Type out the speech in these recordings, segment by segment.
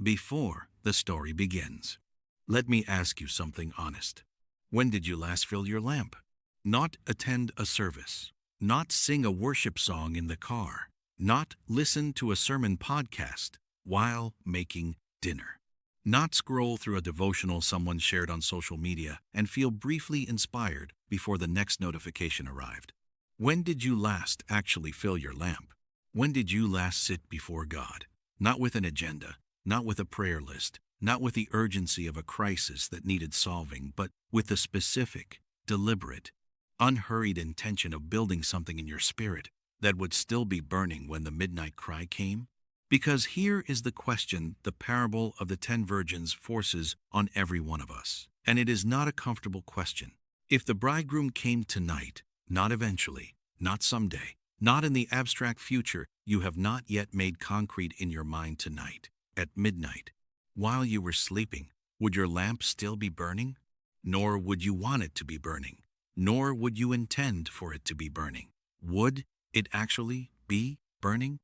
Before the story begins, let me ask you something honest. When did you last fill your lamp? Not attend a service, not sing a worship song in the car, not listen to a sermon podcast while making dinner, not scroll through a devotional someone shared on social media and feel briefly inspired before the next notification arrived. When did you last actually fill your lamp? When did you last sit before God? Not with an agenda, not with a prayer list, not with the urgency of a crisis that needed solving, but with the specific, deliberate, unhurried intention of building something in your spirit that would still be burning when the midnight cry came? Because here is the question the parable of the 10 virgins forces on every one of us. And it is not a comfortable question. If the bridegroom came tonight, not eventually, not someday, not in the abstract future you have not yet made concrete in your mind tonight, at midnight, while you were sleeping, would your lamp still be burning? Nor would you want it to be burning. Nor would you intend for it to be burning. Would it actually be burning?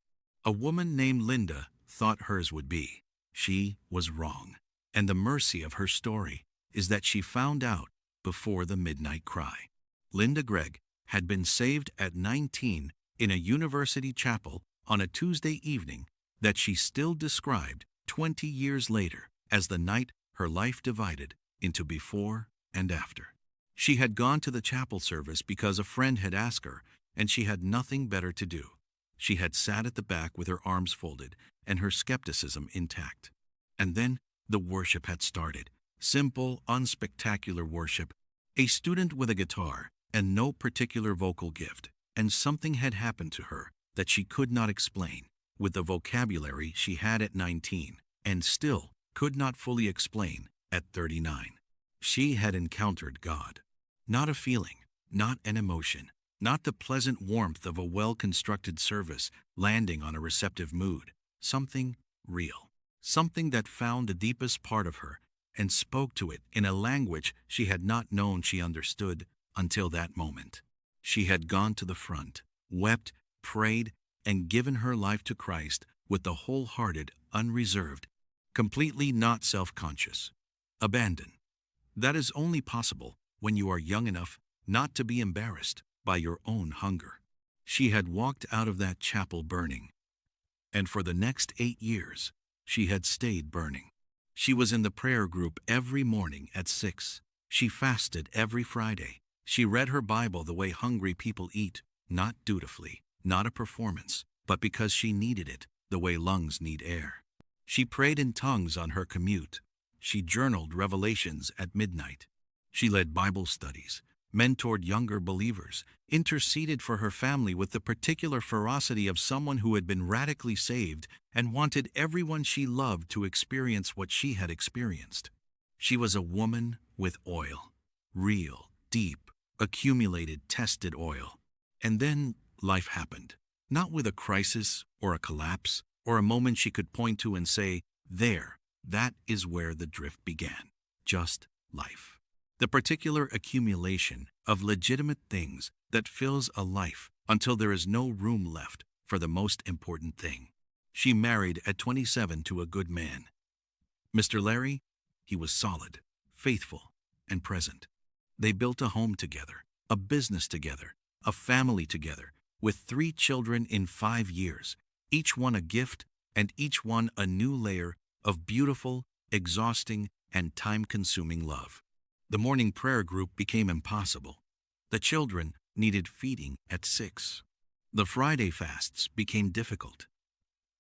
A woman named Linda thought hers would be. She was wrong. And the mercy of her story is that she found out before the midnight cry. Linda Gregg had been saved at 19 in a university chapel on a Tuesday evening that she still described 20 years later as the night her life divided into before and after. She had gone to the chapel service because a friend had asked her, and she had nothing better to do. She had sat at the back with her arms folded and her skepticism intact. And then the worship had started. Simple, unspectacular worship. A student with a guitar and no particular vocal gift. And something had happened to her that she could not explain with the vocabulary she had at 19 and still could not fully explain at 39. She had encountered God. Not a feeling, not an emotion, not the pleasant warmth of a well-constructed service landing on a receptive mood. Something real. Something that found the deepest part of her and spoke to it in a language she had not known she understood until that moment. She had gone to the front, wept, prayed, and given her life to Christ with the wholehearted, unreserved, completely not self-conscious abandon. That is only possible when you are young enough not to be embarrassed by your own hunger. She had walked out of that chapel burning, and for the next 8 years, she had stayed burning. She was in the prayer group every morning at 6. She fasted every Friday. She read her Bible the way hungry people eat, not dutifully, not a performance, but because she needed it, the way lungs need air. She prayed in tongues on her commute. She journaled revelations at midnight. She led Bible studies, mentored younger believers, interceded for her family with the particular ferocity of someone who had been radically saved and wanted everyone she loved to experience what she had experienced. She was a woman with oil, real, deep, accumulated, tested oil. And then life happened, not with a crisis or a collapse or a moment she could point to and say, there, that is where the drift began. Just life. The particular accumulation of legitimate things that fills a life until there is no room left for the most important thing. She married at 27 to a good man. Mr. Larry, he was solid, faithful, and present. They built a home together, a business together, a family together, with 3 children in 5 years, each one a gift and each one a new layer of beautiful, exhausting, and time-consuming love. The morning prayer group became impossible. The children needed feeding at 6. The Friday fasts became difficult.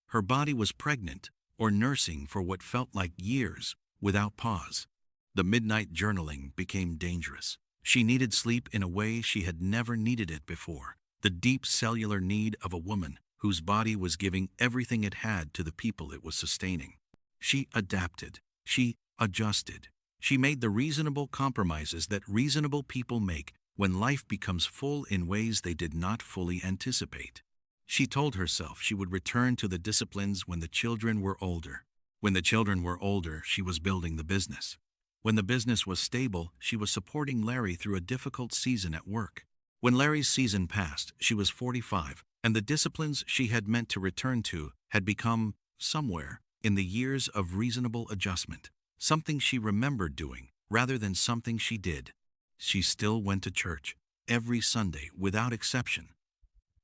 Her body was pregnant or nursing for what felt like years without pause. The midnight journaling became dangerous. She needed sleep in a way she had never needed it before. The deep cellular need of a woman whose body was giving everything it had to the people it was sustaining. She adapted. She adjusted. She made the reasonable compromises that reasonable people make when life becomes full in ways they did not fully anticipate. She told herself she would return to the disciplines when the children were older. When the children were older, she was building the business. When the business was stable, she was supporting Larry through a difficult season at work. When Larry's season passed, she was 45, and the disciplines she had meant to return to had become, somewhere, in the years of reasonable adjustment, something she remembered doing rather than something she did. She still went to church every Sunday without exception.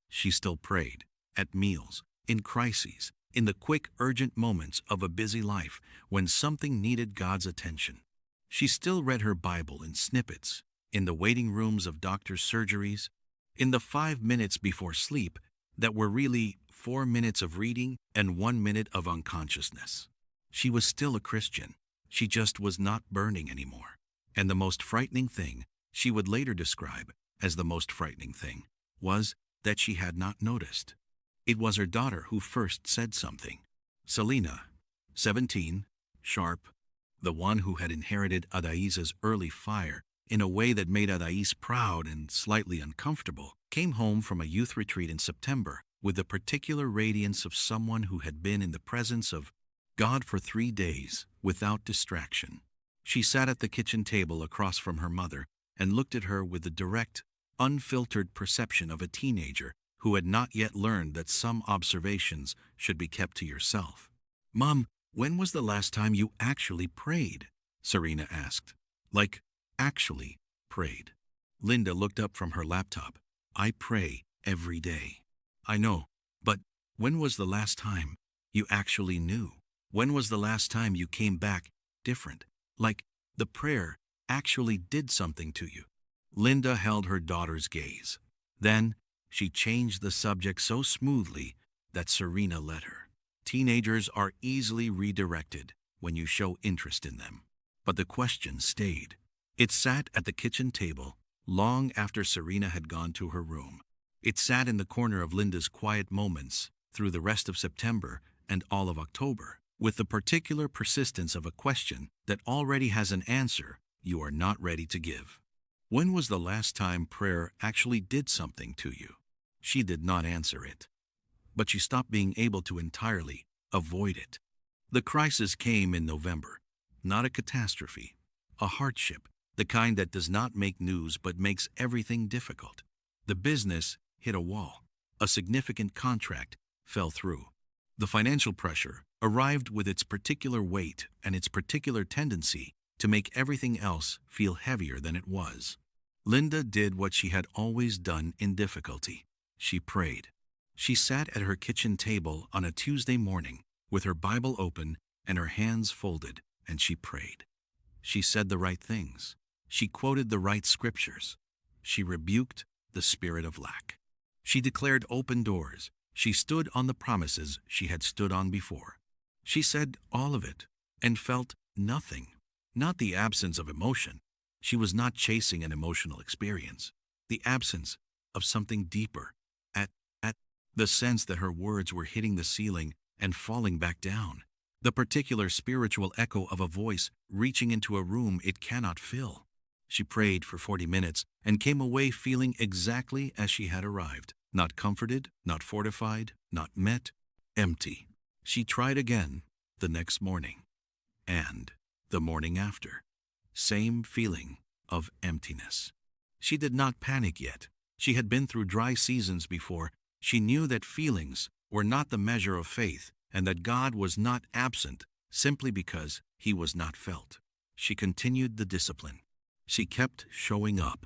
She still prayed at meals, in crises, in the quick, urgent moments of a busy life when something needed God's attention. She still read her Bible in snippets, in the waiting rooms of doctors' surgeries, in the 5 minutes before sleep that were really 4 minutes of reading and 1 minute of unconsciousness. She was still a Christian. She just was not burning anymore. And the most frightening thing, she would later describe as the most frightening thing, was that she had not noticed. It was her daughter who first said something. Selena, 17, sharp, the one who had inherited Adaisa's early fire in a way that made Adais proud and slightly uncomfortable, came home from a youth retreat in September with the particular radiance of someone who had been in the presence of God for 3 days without distraction. She sat at the kitchen table across from her mother and looked at her with the direct, unfiltered perception of a teenager who had not yet learned that some observations should be kept to yourself. "Mom, when was the last time you actually prayed?" Serena asked. "Like, actually prayed." Linda looked up from her laptop. "I pray every day." "I know, but when was the last time you actually knew? When was the last time you came back different? Like, the prayer actually did something to you?" Linda held her daughter's gaze. Then she changed the subject so smoothly that Serena let her. Teenagers are easily redirected when you show interest in them. But the question stayed. It sat at the kitchen table long after Serena had gone to her room. It sat in the corner of Linda's quiet moments through the rest of September and all of October, with the particular persistence of a question that already has an answer you are not ready to give. When was the last time prayer actually did something to you? She did not answer it, but she stopped being able to entirely avoid it. The crisis came in November, not a catastrophe, a hardship, the kind that does not make news but makes everything difficult. The business hit a wall. A significant contract fell through. The financial pressure arrived with its particular weight and its particular tendency to make everything else feel heavier than it was. Linda did what she had always done in difficulty. She prayed. She sat at her kitchen table on a Tuesday morning with her Bible open and her hands folded, and she prayed. She said the right things. She quoted the right scriptures. She rebuked the spirit of lack. She declared open doors. She stood on the promises she had stood on before. She said all of it and felt nothing, not the absence of emotion. She was not chasing an emotional experience, the absence of something deeper, at the sense that her words were hitting the ceiling and falling back down, the particular spiritual echo of a voice reaching into a room it cannot fill. She prayed for 40 minutes and came away feeling exactly as she had arrived, not comforted, not fortified, not met, empty. She tried again the next morning, and the morning after. Same feeling of emptiness. She did not panic yet. She had been through dry seasons before. She knew that feelings were not the measure of faith and that God was not absent simply because he was not felt. She continued the discipline. She kept showing up.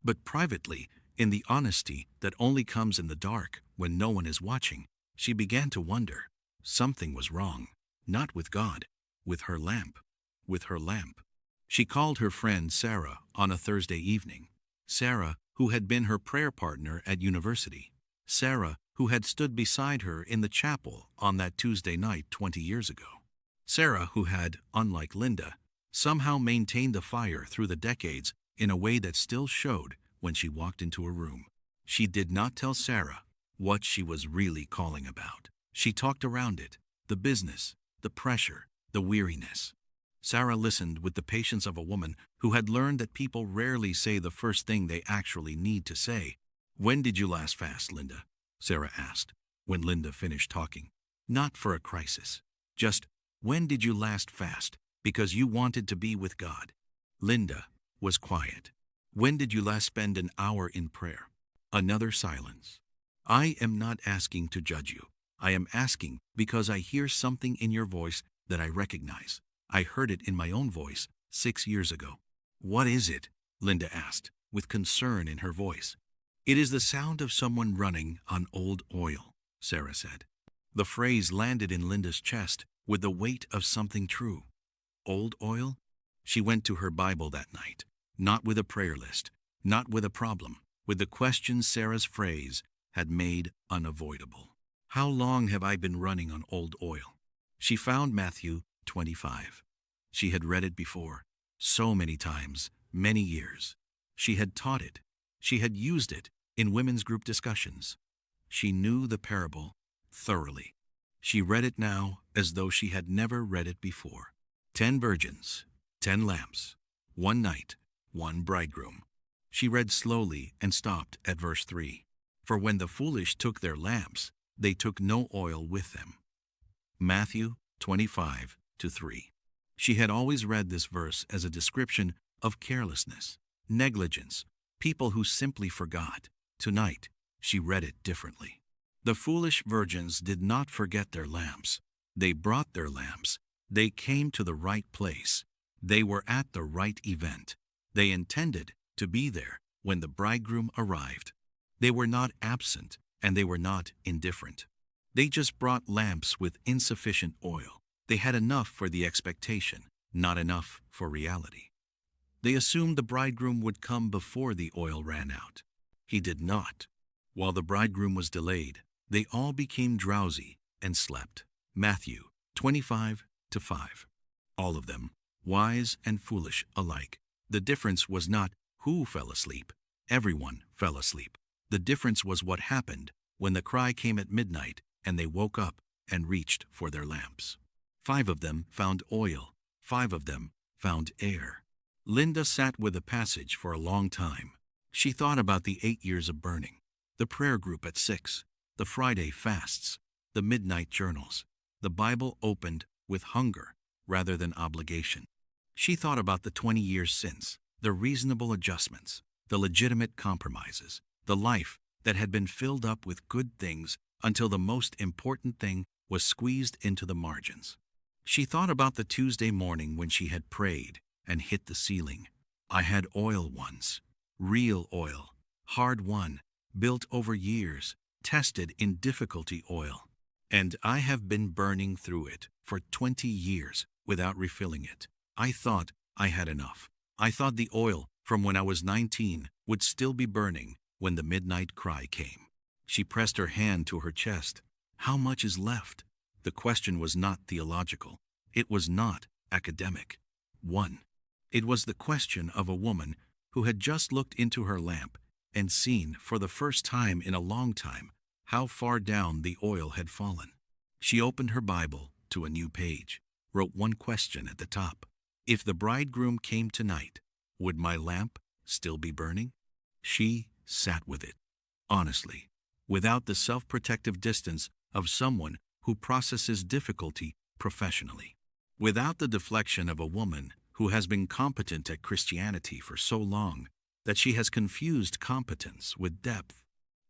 But privately, in the honesty that only comes in the dark when no one is watching, she began to wonder. Something was wrong, not with God, with her lamp. With her lamp. She called her friend Sarah on a Thursday evening. Sarah, who had been her prayer partner at university. Sarah, who had stood beside her in the chapel on that Tuesday night 20 years ago. Sarah, who had, unlike Linda, somehow maintained the fire through the decades in a way that still showed when she walked into a room. She did not tell Sarah what she was really calling about. She talked around it, the business, the pressure, the weariness. Sarah listened with the patience of a woman who had learned that people rarely say the first thing they actually need to say. "When did you last fast, Linda?" Sarah asked, when Linda finished talking. Not for a crisis. Just, when did you last fast because you wanted to be with God? Linda was quiet. When did you last spend an hour in prayer? Another silence. "I am not asking to judge you. I am asking because I hear something in your voice that I recognize. I heard it in my own voice 6 years ago." "What is it?" Linda asked, with concern in her voice. "It is the sound of someone running on old oil," Sarah said. The phrase landed in Linda's chest with the weight of something true. Old oil? She went to her Bible that night, not with a prayer list, not with a problem, with the question Sarah's phrase had made unavoidable. "How long have I been running on old oil?" She found Matthew 25. She had read it before, so many times, many years. She had taught it. She had used it in women's group discussions. She knew the parable thoroughly. She read it now as though she had never read it before. 10 virgins, 10 lamps, 1 night, 1 bridegroom. She read slowly and stopped at verse 3. "For when the foolish took their lamps, they took no oil with them." Matthew 25:3. She had always read this verse as a description of carelessness, negligence, people who simply forgot. Tonight, she read it differently. The foolish virgins did not forget their lamps. They brought their lamps. They came to the right place. They were at the right event. They intended to be there when the bridegroom arrived. They were not absent, and they were not indifferent. They just brought lamps with insufficient oil. They had enough for the expectation, not enough for reality. They assumed the bridegroom would come before the oil ran out. He did not. While the bridegroom was delayed, they all became drowsy and slept. Matthew 25:5. All of them, wise and foolish alike. The difference was not who fell asleep. Everyone fell asleep. The difference was what happened when the cry came at midnight and they woke up and reached for their lamps. 5 of them found oil. 5 of them found air. Linda sat with the passage for a long time. She thought about the 8 years of burning, the prayer group at 6, the Friday fasts, the midnight journals, the Bible opened with hunger rather than obligation. She thought about the 20 years since, the reasonable adjustments, the legitimate compromises, the life that had been filled up with good things until the most important thing was squeezed into the margins. She thought about the Tuesday morning when she had prayed and hit the ceiling. "I had oil once, real oil, hard won, built over years, tested in difficulty oil. And I have been burning through it for 20 years without refilling it. I thought I had enough. I thought the oil from when I was 19 would still be burning when the midnight cry came." She pressed her hand to her chest. How much is left? The question was not theological. It was not academic. 1. It was the question of a woman who had just looked into her lamp and seen for the first time in a long time how far down the oil had fallen. She opened her Bible to a new page, wrote one question at the top. "If the bridegroom came tonight, would my lamp still be burning?" She sat with it, honestly, without the self-protective distance of someone who processes difficulty professionally, without the deflection of a woman who has been competent at Christianity for so long that she has confused competence with depth.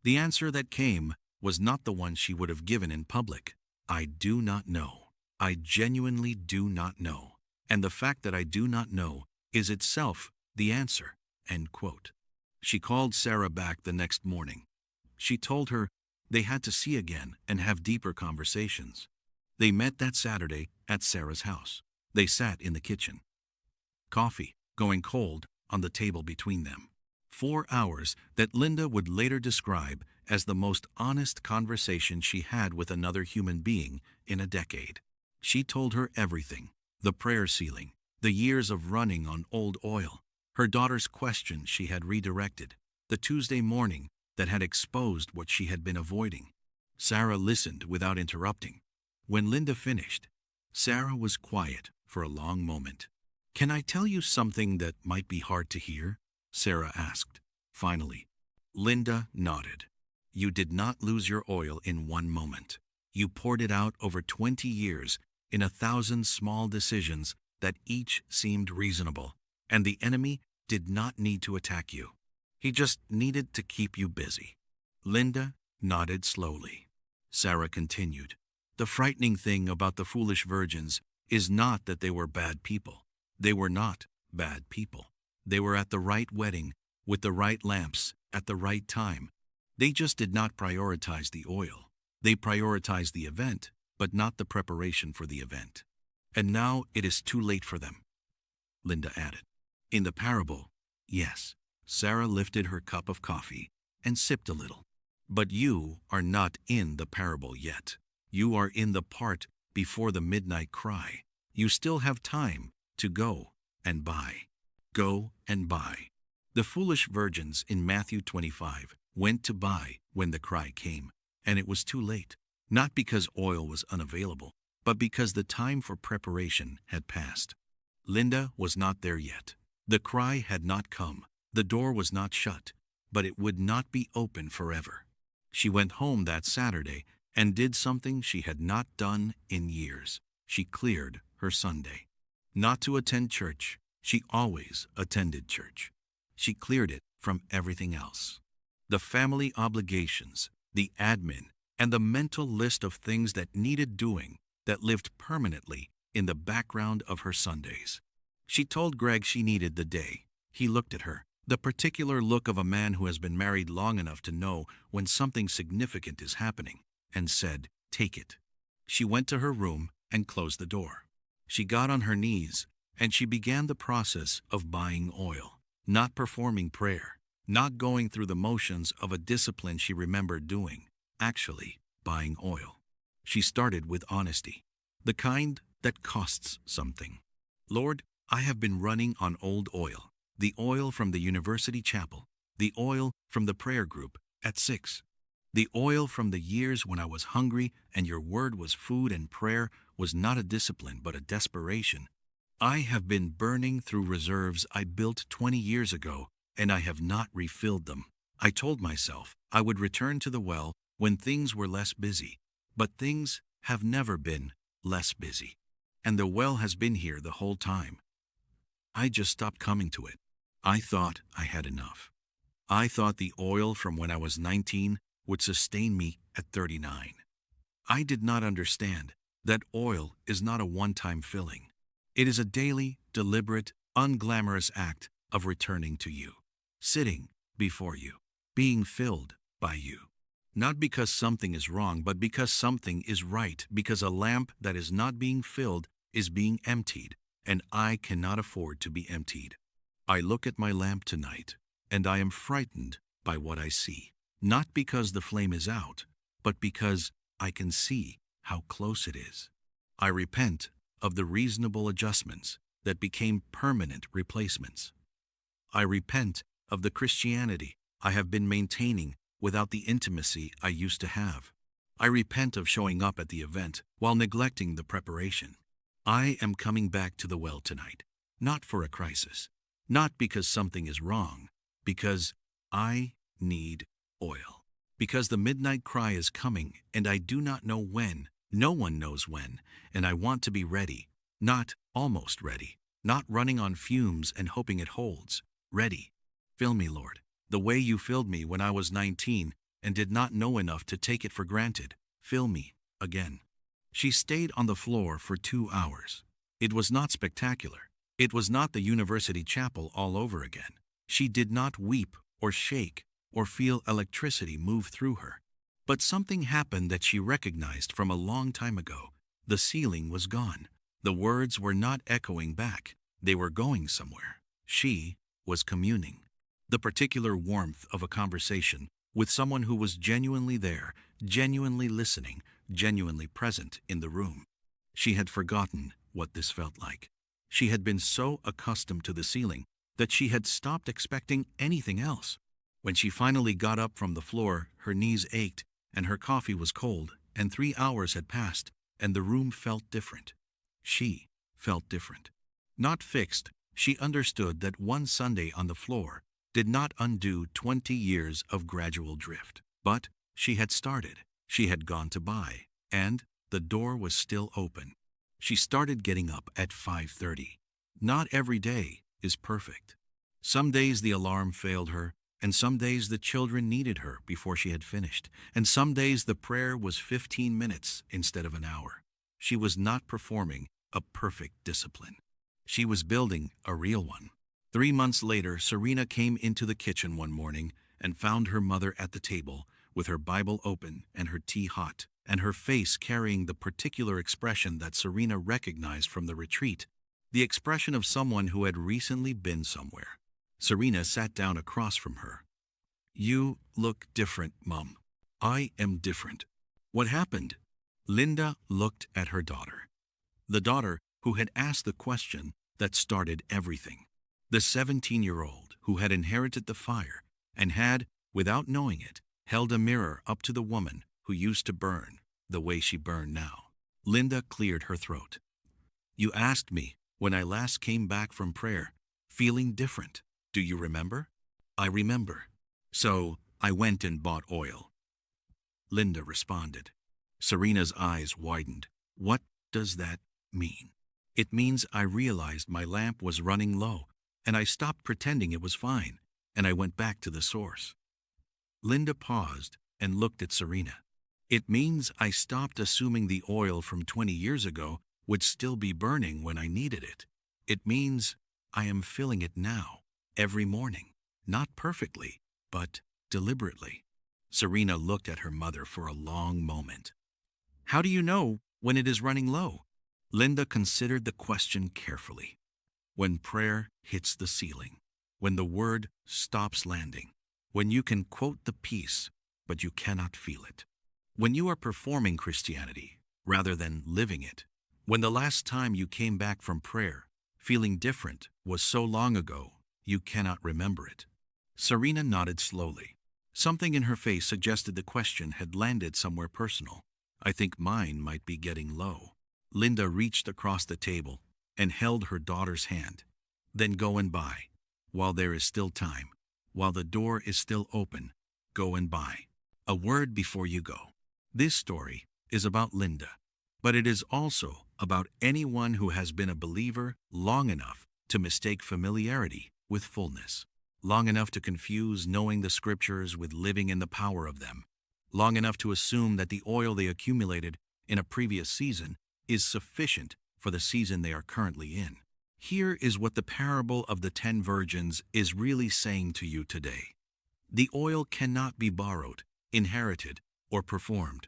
The answer that came was not the one she would have given in public. "I do not know. I genuinely do not know. And the fact that I do not know is itself the answer." End quote. She called Sarah back the next morning. She told her they had to see again and have deeper conversations. They met that Saturday at Sarah's house. They sat in the kitchen. Coffee, going cold, on the table between them. 4 hours that Linda would later describe as the most honest conversation she had with another human being in a decade. She told her everything: the prayer ceiling, the years of running on old oil, her daughter's question she had redirected, the Tuesday morning that had exposed what she had been avoiding. Sarah listened without interrupting. When Linda finished, Sarah was quiet for a long moment. "Can I tell you something that might be hard to hear?" Sarah asked. Finally, Linda nodded. "You did not lose your oil in one moment. You poured it out over 20 years in 1,000 small decisions that each seemed reasonable, and the enemy did not need to attack you. He just needed to keep you busy." Linda nodded slowly. Sarah continued. The frightening thing about the foolish virgins is not that they were bad people. They were not bad people. They were at the right wedding, with the right lamps, at the right time. They just did not prioritize the oil. They prioritized the event, but not the preparation for the event. And now it is too late for them, Linda added. In the parable, yes, Sarah lifted her cup of coffee and sipped a little. But you are not in the parable yet. You are in the part before the midnight cry. You still have time to go and buy. Go and buy. The foolish virgins in Matthew 25 went to buy when the cry came, and it was too late, not because oil was unavailable, but because the time for preparation had passed. Linda was not there yet. The cry had not come. The door was not shut, but it would not be open forever. She went home that Saturday and did something she had not done in years. She cleared her Sunday. Not to attend church. She always attended church. She cleared it from everything else. The family obligations, the admin, and the mental list of things that needed doing that lived permanently in the background of her Sundays. She told Greg she needed the day. He looked at her, the particular look of a man who has been married long enough to know when something significant is happening, and said, "Take it." She went to her room and closed the door. She got on her knees, and she began the process of buying oil, not performing prayer, not going through the motions of a discipline she remembered doing, actually buying oil. She started with honesty, the kind that costs something. Lord, I have been running on old oil, the oil from the university chapel, the oil from the prayer group at 6, the oil from the years when I was hungry and your word was food and prayer was not a discipline but a desperation. I have been burning through reserves I built 20 years ago, and I have not refilled them. I told myself I would return to the well when things were less busy, but things have never been less busy. And the well has been here the whole time. I just stopped coming to it. I thought I had enough. I thought the oil from when I was 19 would sustain me at 39. I did not understand that oil is not a one-time filling. It is a daily, deliberate, unglamorous act of returning to you, sitting before you, being filled by you. Not because something is wrong, but because something is right, because a lamp that is not being filled is being emptied, and I cannot afford to be emptied. I look at my lamp tonight, and I am frightened by what I see, not because the flame is out, but because I can see how close it is. I repent of the reasonable adjustments that became permanent replacements. I repent of the Christianity I have been maintaining without the intimacy I used to have. I repent of showing up at the event while neglecting the preparation. I am coming back to the well tonight, not for a crisis, not because something is wrong, because I need oil. Because the midnight cry is coming and I do not know when, no one knows when, and I want to be ready, not almost ready, not running on fumes and hoping it holds, ready. Fill me, Lord, the way you filled me when I was 19 and did not know enough to take it for granted. Fill me again. She stayed on the floor for 2 hours. It was not spectacular. It was not the university chapel all over again. She did not weep or shake or feel electricity move through her. But something happened that she recognized from a long time ago. The ceiling was gone. The words were not echoing back. They were going somewhere. She was communing. The particular warmth of a conversation with someone who was genuinely there, genuinely listening, genuinely present in the room. She had forgotten what this felt like. She had been so accustomed to the ceiling that she had stopped expecting anything else. When she finally got up from the floor, her knees ached, and her coffee was cold, and 3 hours had passed, and the room felt different. She felt different. Not fixed, she understood that one Sunday on the floor did not undo 20 years of gradual drift. But she had started. She had gone to buy, and the door was still open. She started getting up at 5:30. Not every day is perfect. Some days the alarm failed her, And some days the children needed her before she had finished. And some days the prayer was 15 minutes instead of an hour. She was not performing a perfect discipline. She was building a real one. 3 months later, Serena came into the kitchen one morning and found her mother at the table with her Bible open and her tea hot, and her face carrying the particular expression that Serena recognized from the retreat, the expression of someone who had recently been somewhere. Serena sat down across from her. "You look different, Mom. I am different. What happened?" Linda looked at her daughter. The daughter who had asked the question that started everything. The 17-year-old who had inherited the fire and had, without knowing it, held a mirror up to the woman who used to burn the way she burned now. Linda cleared her throat. "You asked me when I last came back from prayer, feeling different. Do you remember?" "I remember. So I went and bought oil," Linda responded. Serena's eyes widened. "What does that mean?" "It means I realized my lamp was running low, and I stopped pretending it was fine, and I went back to the source." Linda paused and looked at Serena. "It means I stopped assuming the oil from 20 years ago would still be burning when I needed it. It means I am filling it now, every morning, not perfectly, but deliberately." Serena looked at her mother for a long moment. "How do you know when it is running low?" Linda considered the question carefully. "When prayer hits the ceiling, when the word stops landing, when you can quote the piece, but you cannot feel it. When you are performing Christianity rather than living it. When the last time you came back from prayer, feeling different, was so long ago, you cannot remember it." Serena nodded slowly. Something in her face suggested the question had landed somewhere personal. "I think mine might be getting low." Linda reached across the table and held her daughter's hand. "Then go and buy. While there is still time, while the door is still open, go and buy." A word before you go. This story is about Linda, but it is also about anyone who has been a believer long enough to mistake familiarity with fullness, long enough to confuse knowing the scriptures with living in the power of them, long enough to assume that the oil they accumulated in a previous season is sufficient for the season they are currently in. Here is what the parable of the 10 virgins is really saying to you today. The oil cannot be borrowed, inherited, or performed.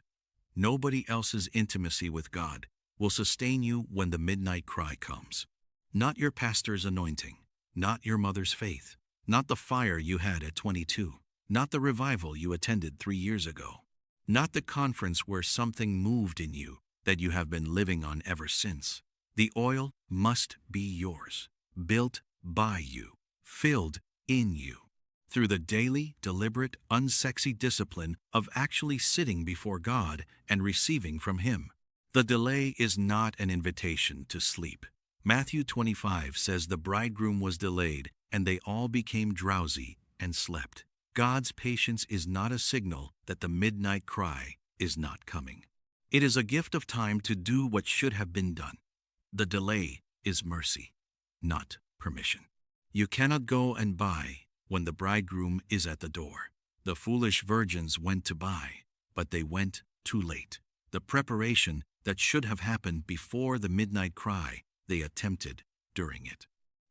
Nobody else's intimacy with God will sustain you when the midnight cry comes. Not your pastor's anointing, not your mother's faith, not the fire you had at 22, not the revival you attended 3 years ago, not the conference where something moved in you that you have been living on ever since. The oil must be yours, built by you, filled in you, through the daily, deliberate, unsexy discipline of actually sitting before God and receiving from Him. The delay is not an invitation to sleep. Matthew 25 says the bridegroom was delayed, and they all became drowsy and slept. God's patience is not a signal that the midnight cry is not coming. It is a gift of time to do what should have been done. The delay is mercy, not permission. You cannot go and buy when the bridegroom is at the door. The foolish virgins went to buy, but they went too late. The preparation that should have happened before the midnight cry, they attempted during it.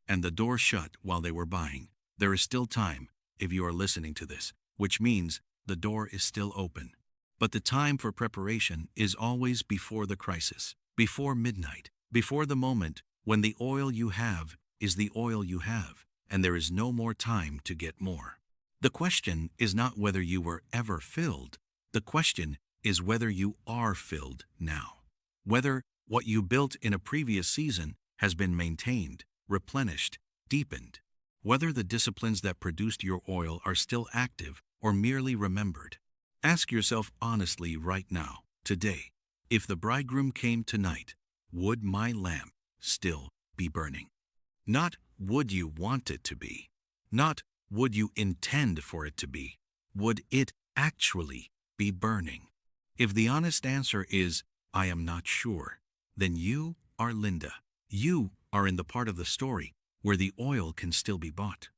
And the door shut while they were buying. There is still time if you are listening to this, which means the door is still open. But the time for preparation is always before the crisis, before midnight, before the moment when the oil you have is the oil you have, and there is no more time to get more. The question is not whether you were ever filled. The question is whether you are filled now. Whether what you built in a previous season has been maintained, replenished, deepened. Whether the disciplines that produced your oil are still active or merely remembered. Ask yourself honestly right now, today, if the bridegroom came tonight, would my lamp still be burning? Not would you want it to be. Not would you intend for it to be. Would it actually be burning? If the honest answer is, I am not sure, then you are Linda. You are in the part of the story where the oil can still be bought.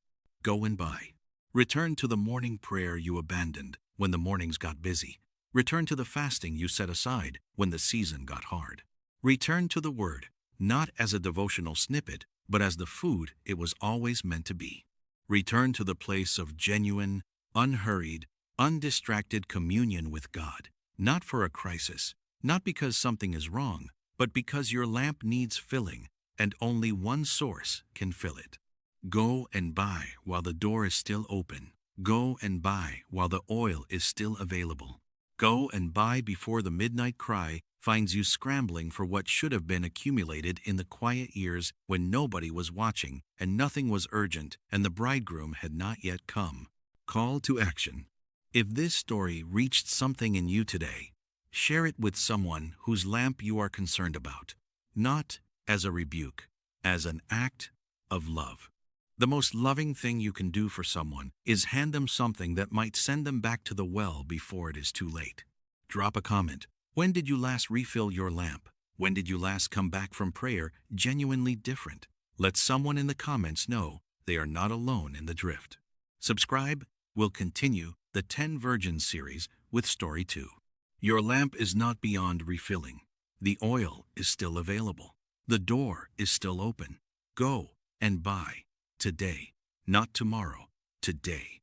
Go and buy. Return to the morning prayer you abandoned when the mornings got busy. Return to the fasting you set aside when the season got hard. Return to the Word, not as a devotional snippet, but as the food it was always meant to be. Return to the place of genuine, unhurried, undistracted communion with God, not for a crisis, not because something is wrong, but because your lamp needs filling, and only one source can fill it. Go and buy while the door is still open. Go and buy while the oil is still available. Go and buy before the midnight cry finds you scrambling for what should have been accumulated in the quiet years when nobody was watching and nothing was urgent and the bridegroom had not yet come. Call to action. If this story reached something in you today, share it with someone whose lamp you are concerned about, not as a rebuke, as an act of love. The most loving thing you can do for someone is hand them something that might send them back to the well before it is too late. Drop a comment. When did you last refill your lamp? When did you last come back from prayer genuinely different? Let someone in the comments know they are not alone in the drift. Subscribe. We'll continue the 10 Virgins series with Story 2. Your lamp is not beyond refilling. The oil is still available. The door is still open. Go and buy. Today, not tomorrow, today.